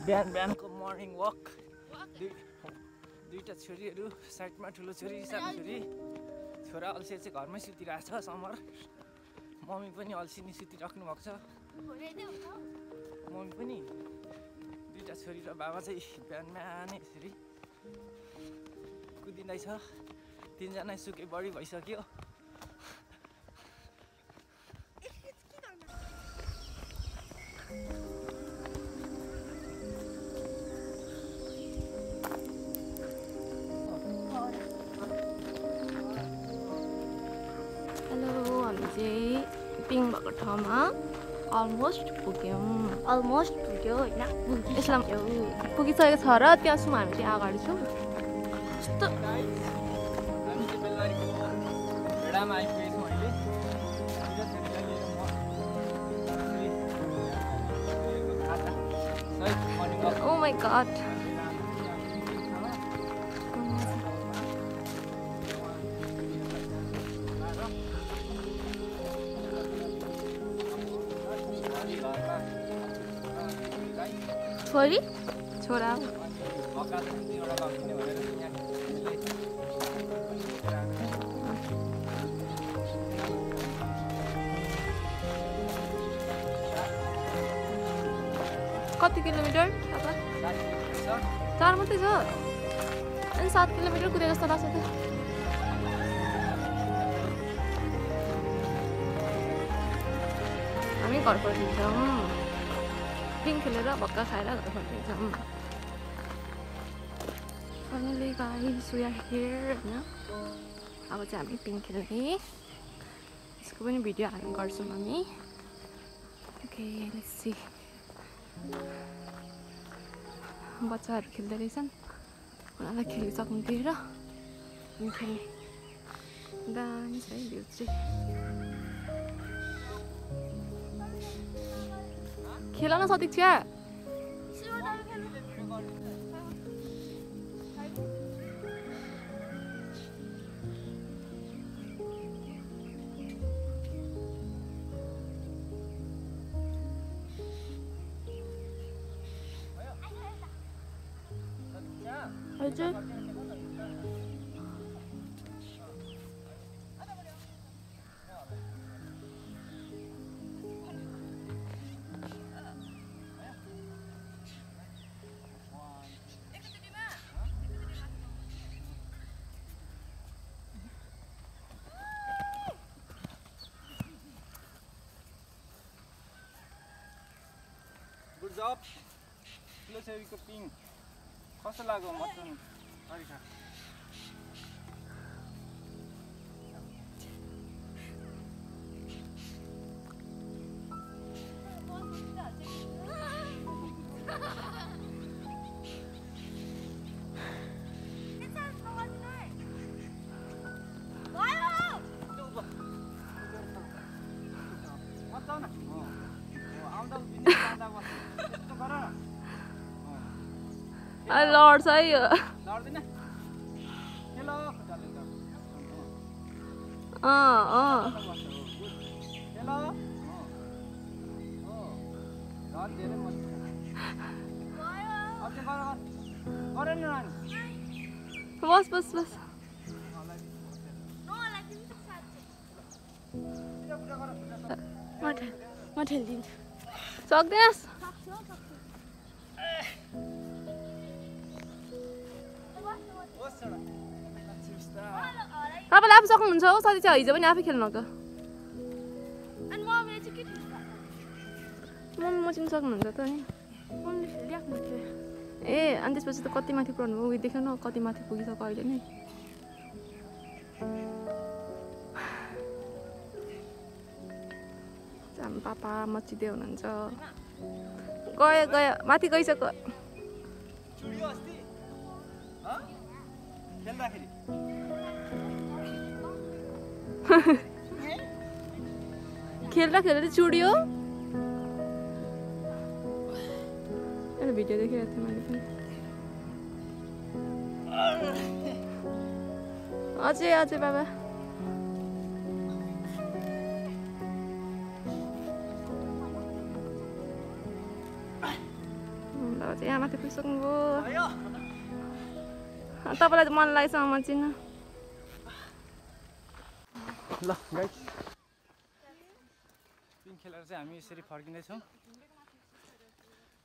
बिहानको morning walk दुईटा छोरीहरू साइडमा ठुलो छोरी सानो छोरी छोरा अल्छी चाहिँ घरमै सुतिरहेको छ समर मम्मी पनि अल्छी सुतिराख्नु भएको छ मम्मी पनि दुईटा छोरी र बाबा चाहिँ बिहानै यसरी कुदिँदैछ तीनजना सुकै बढी भइसक्यो पिङ भएको ठाउँमा अलमोस्ट पुग्यो होइन पुगिसकेको छ र त्यहाँ छौँ हामी चाहिँ अगाडि छौँ कस्तो ओ माई गॉड छोरी छोरा कति किलोमिटर 4 मात्रै छ अनि 7 किलोमिटर कुदेको जस्तो लाग्छ त हामी घर फर्किन्छौँ पिङ खेलेर भक्का खाएर घर फर्किन्छौँ finally guys we are here हैन अब चाहिँ हामी पिङ खेल्ने यसको पनि भिडियो हाल्ने गर्छौँ हामी ओके लेट्स सी बच्चाहरू खेल्दै रहेछन् उनीहरूलाई खेलिसक्नु दिएर पिङ खेल्ने दामी छ है भ्यू चाहिँ खेल न सतीक्षा हजुर गुड जब ठुलो छोरीको पिङ कस्तो लाग्यो मटन हरिखा लड्छ है यो बस बस बस म ठेल्दिन्छु सक्दैनस् तपाईँले आफू सक्नुहुन्छ हो साथी चाहिँ हिजो पनि आफै खेल्नुको मम्मी म चाहिँ सक्नुहुन्छ त नि ए अनि त्यसपछि त कति माथि पुऱ्याउनु भयो उयो देख्यो न कति माथि पुगिसक्यो अहिले नै हाम्रो पापा मचिँदै हुनुहुन्छ गयो गयो माथि गइसक्यो खेल्दा खेल्दा चुड्यो भिडियो देखिरहेको थिएँ मैले पनि अझै अझै बाबा ल चाहिँ यहाँ माथि पुगिसक्नुभयो तपाईँलाई त मन लागेछ म चिन्न ल गाइस पिङ खेलेर चाहिँ हामी यसरी फर्किँदैछौँ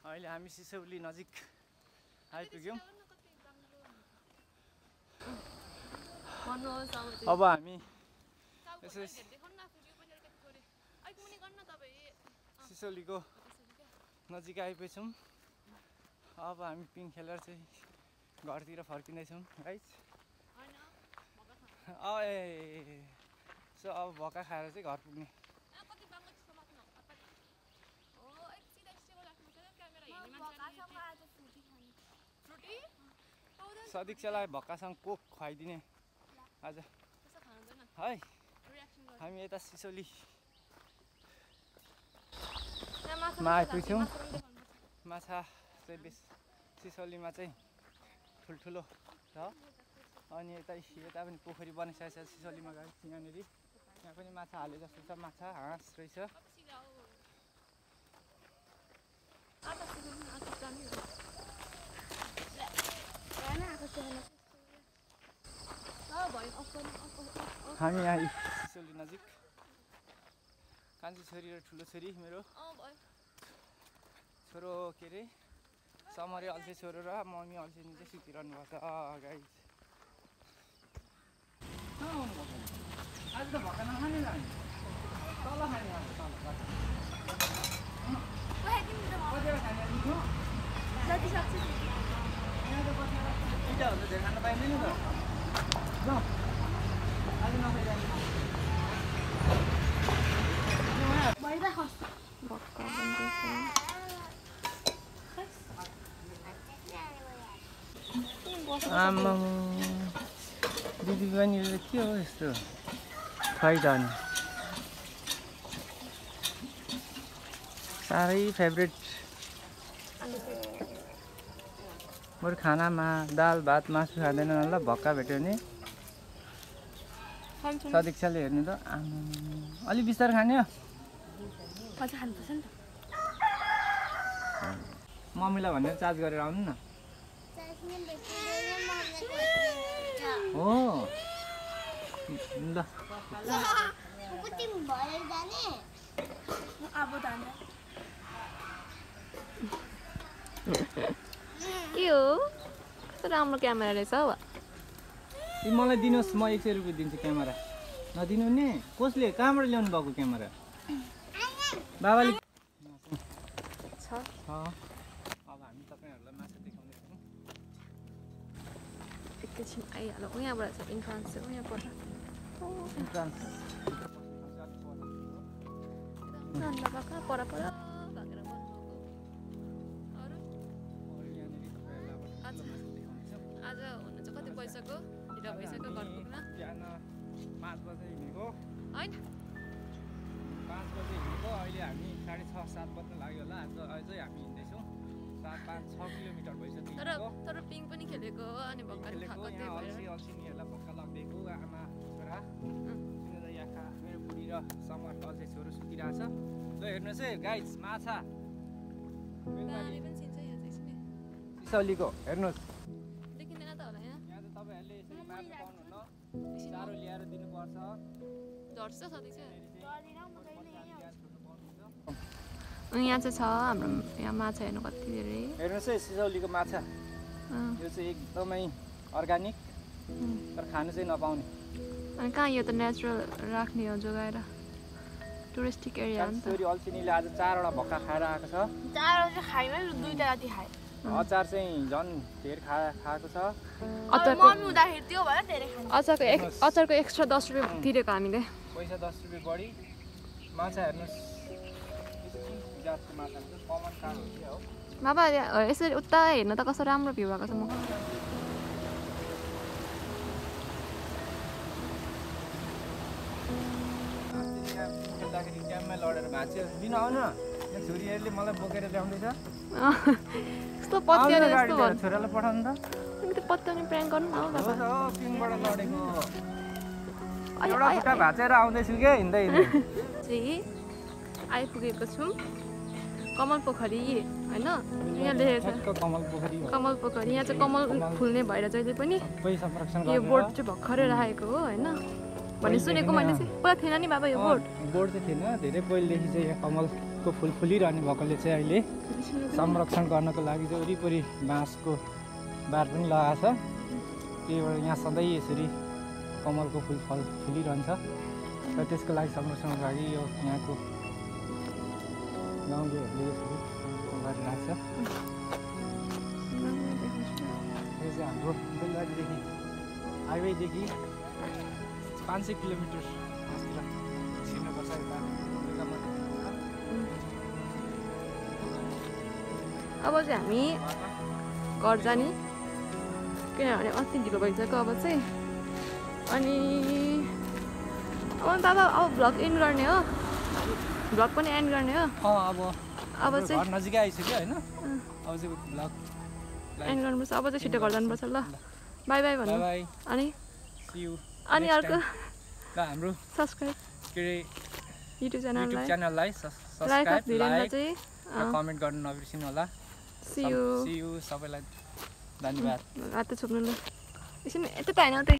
अहिले हामी सिसौली नजिक आइपुग्यौँ अब हामी यसै सिसौलीको नजिक आइपुग्छौँ अब हामी पिङ खेलेर चाहिँ घरतिर फर्किँदैछौँ गाइस सो अब भक्का खाएर चाहिँ घर पुग्ने सदीक्षालाई भक्कासँग कोक खुवाइदिने आज है हामी यता सिसौलीमा आइपुग्छौँ माछा चाहिँ सिसौलीमा चाहिँ ठुल्ठुलो छ अनि यता पनि पोखरी बनिसकेको छ सिसौलीमा गएर यहाँनिर यहाँ पनि माछा हाले जस्तो छ माछा हाँस रहेछ हामी यहाँ सिसौली नजिक कान्छी छोरी र ठुलो छोरी मेरो छोरो के अरे समरे अल्छे छोरो र मम्मी अल्छे चाहिँ सुतिरहनु भएको छ गाइस आज त भक्का नखाने त हामी तल खाने आज तल कतिवटा खाने लिनु जति सक्छ यहाँ त बसेर पिज्जा हुन्छ धेरै खान पाइँदैन त ल आज नखाइजाने भक्का बन्दैछ आम्मा दिदी बहिनीले के हो यस्तो फाइदा नि साह्रै फेभरेट बरु खानामा दाल भात मासु खाँदैन ल भक्का भेट्यो भने सदीक्षाले हेर्नु त आम्मा अलि बिस्तारै खाने हो मम्मीलाई भनेर चार्ज गरेर आउनु न हो ल के हो कस्तो राम्रो क्यामेरा रहेछ हौ मलाई दिनुहोस् म 100 रुपियाँ दिन्छु क्यामेरा नदिनु नि कसले कहाँबाट ल्याउनु भएको क्यामेरा बाबाले छ अब हामी तपाईँहरूलाई माछा देखाउँदैछौँ एकैछिन आइहाल्यो यहाँबाट छ इन्ट्रान्स चाहिँ यहाँ पर्छ पर भागेर आज हुनु चाहिँ कति पैसाको ढिलो भइसक्यो घर पुग्न बिहान 5 बजे हिँडेको होइन 5 बजे हिँडेको अहिले हामी 6:30-7 बज्न लाग्यो होला अझै हामी हिँड्दैछौँ 5-6 किलोमिटर भइसक्यो तर पिङ पनि खेलेको अनि भक्काले खाएको त्यही भएर अल्छिनीहरूलाई भक्का लगिदिएको आमा छोरा यहाँ मेरो बुढी र समर अझै छोरो सुतिरहेछ ल हेर्नुहोस् है गाइस माछा सिसौलीको हेर्नुहोस् देखिँदैन त होला यहाँ त तपाईँहरूले यसरी माछा पाउनुहुन्न चारो ल्याएर दिनुपर्छ झर्छ सधैँ चाहिँ यहाँ चाहिँ छ हाम्रो यहाँ माछा हेर्नु कति धेरै हेर्नुहोस् है सिसौलीको माछा यो चाहिँ एकदमै अर्ग्यानिक तर खानु चाहिँ नपाउने अनि कहाँ यो त नेचुरल राख्ने हो जोगाएर टुरिस्टिक एरिया हो नि त अल्छिनीले आज 4वटा भक्का खाएर आएको छ 4 चाहिँ खाएन 2टा राति खाए अचार चाहिँ झन् धेर खाएको छ मम्मी हुँदाखेरि त्यो भएर धेरै खान्छ अचारको एक्स्ट्रा 10 रुपियाँ तिरेको हामीले पैसा 10 रुपियाँ बढी माछा हेर्नुहोस् जातको माछा कमन कार हो कि हो बाबा यसरी उता हेर्नु त कस्तो राम्रो भ्यू भएको छ म खेल्दाखेरि क्याम्पमा लडेर भाँच्यो लिन आउन छोरीहरूले मलाई बोकेर ल्याउँदैछ यस्तो पत्याउने जस्तो भयो छोरालाई पठाउनु त त्यो पत्याउने प्र्याङ्क गर्नु न बाबा पिङबाट लडेको एउटा खुट्टा भाँचेर आउँदैछु के हिँड्दै चाहिँ आइपुगेको छौँ कमल पोखरी होइन यहाँ लेखेको छ ठ्याक्क कमल पोखरी हो कमल पोखरी यहाँ चाहिँ कमल फुल्ने भएर जहिले पनि सबै संरक्षण यो बोर्ड चाहिँ भर्खरै राखेको हो होइन भन्ने सुनेको मैले चाहिँ पुरा थिएन नि बाबा यो बोर्ड बोर्ड चाहिँ थिएन धेरै पहिलेदेखि चाहिँ यहाँ कमलको फुल फुलिरहने भएकोले चाहिँ अहिले संरक्षण गर्नको लागि चाहिँ वरिपरि बाँसको बार पनि लगाएको छ त्यही भएर यहाँ सधैँ यसरी कमलको फुल फुलिरहन्छ र त्यसको लागि संरक्षणको लागि यो यहाँको गाउँलेहरूले यसरी गरिरहेको छ यो चाहिँ हाम्रो बेलबारीदेखि हाइवेदेखि 500 किलोमिटर छिर्नुपर्छ यता अब चाहिँ हामी घर जाने किनभने अस्ति ढिलो भइसक्यो अब चाहिँ अनि अब बाबा अब भ्लग एन्ड गर्ने हो भ्लग पनि एन्ड गर्ने हो अब चाहिँ नजिकै आइसक्यो होइन अब चाहिँ भ्लग एन्ड गर्नुपर्छ अब चाहिँ छिटो घर जानुपर्छ ल बाई बाई भन्नु बाई अनि सी यू अनि अर्को ल हाम्रो सब्सक्राइब के अरे युट्युब युट्युब च्यानललाई लाइक सब्सक्राइब धिरेन्द्र लाइक चाहिँ कमेन्ट गर्नु नबिर्सिनु होला सी यू सबैलाई धन्यवाद हात छोप्नु ल एकछिन यता त होइन